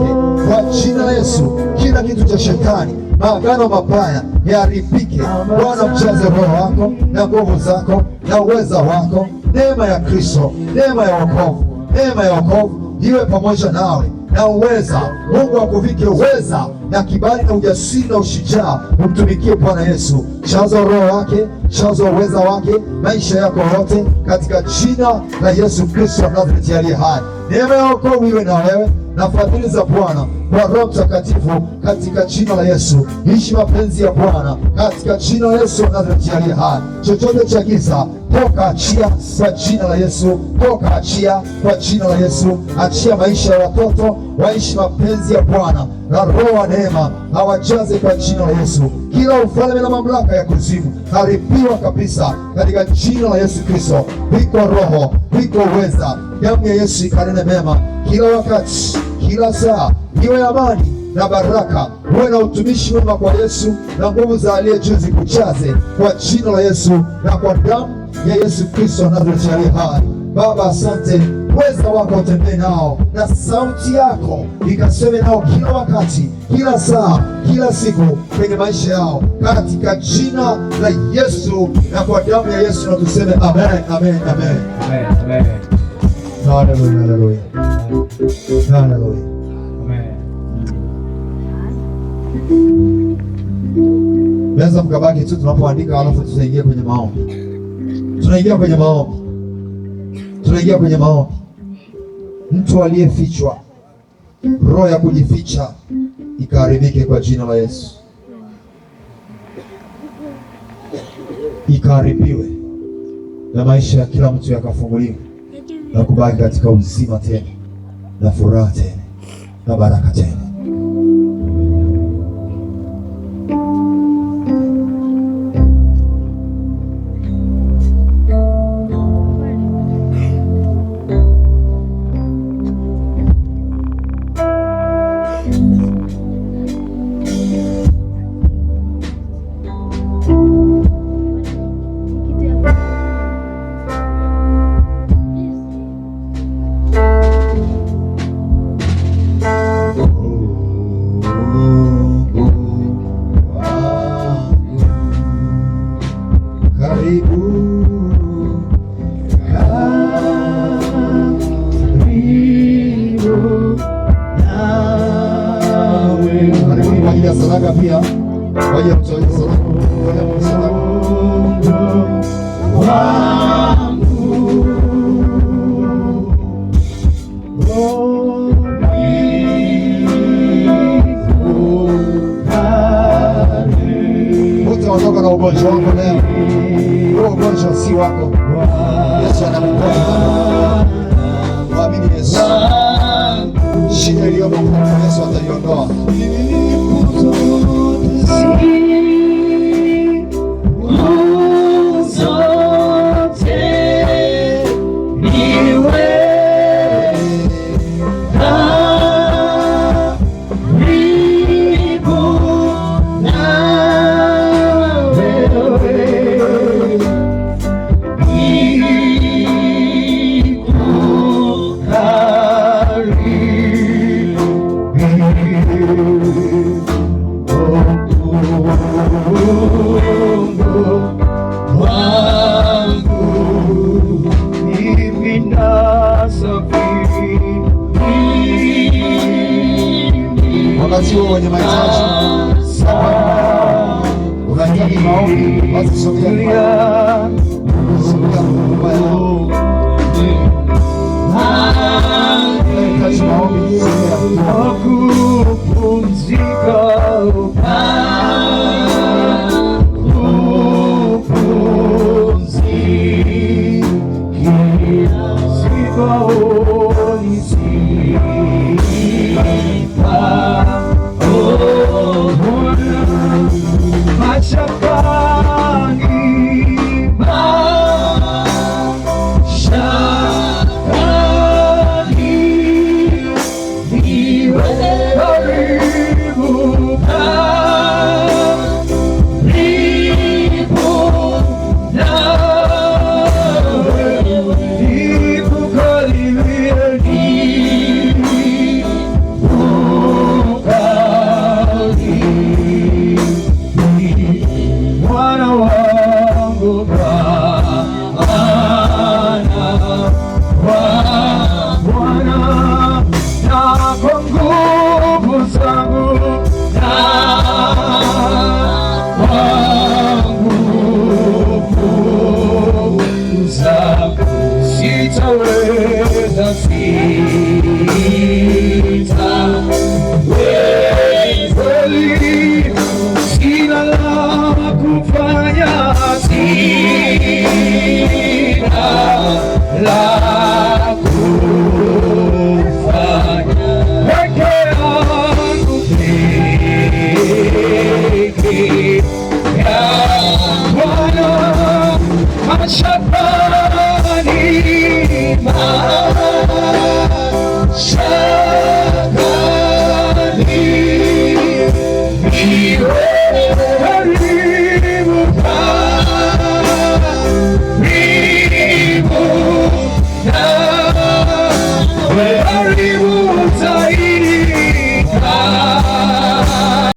kwa jina la Yesu. Kila kitu cha shetani, maagano mabaya yaharibike. Bwana, mjaze Roho wako na nguvu zako na uweza wako. Neema ya Kristo, neema ya wokovu, neema ya wokovu iwe pamoja nawe na uweza. Mungu akuvike uweza na kibali na ujasiri na ushujaa, umtumikie Bwana Yesu. Jaza Roho wake, jaza uweza wake maisha yako yote, katika jina la Yesu Kristo wa Nazareti aliye hai. Neema ya wokovu iwe na wewe na fadhili za Bwana kwa Roho Mtakatifu, katika jina la Yesu. Ishi mapenzi ya Bwana katika jina la Yesu wa Nazareti aliye hai. Chochote cha giza, toka, achia kwa jina la Yesu. Toka, achia kwa jina la Yesu. Achia maisha ya watoto waishi mapenzi ya Bwana, na Roho wa neema hawajaze kwa jina la Yesu. Kila ufalme na mamlaka ya kuzimu haribiwa kabisa katika jina la Yesu Kristo. Viko Roho, viko uweza, damu ya Yesu ikanene mema kila wakati, kila saa. Iwe amani, na baraka, uwe na utumishi mwema kwa Yesu, na nguvu za aliye juu zikujaze kwa jina la Yesu na kwa damu ya Yesu Kristo Nazareti aliye hai. Baba, asante, uweza wako utembee nao na sauti yako ikaseme nao kila wakati, kila saa, kila siku kwenye maisha yao, katika jina la Yesu na kwa damu ya Yesu, na tuseme amen, amen, amen, Amen. Amen. haleluya, haleluya, haleluya. Amen. Meza mkabaki tu tunapoandika, alafu tutaingia kwenye maombi. Tunaingia kwenye maombi. Tunaingia kwenye maombi. Mtu aliyefichwa, roho ya kujificha ikaharibike kwa jina la Yesu. Ikaharibiwe na maisha ya kila mtu yakafunguliwa na kubaki katika uzima tena na furaha tena na baraka tena. Sadaka pia waje mtoe sadaka, waje sadaka wote wanaotoka na ugonjwa wako leo. Huo ugonjwa si wako. Yesu anakuponya. Mwamini Yesu. Shida iliyomo kwako Yesu ataiondoa. Wakati huo wenye mahitaji unahitaji maombi, basi sogea.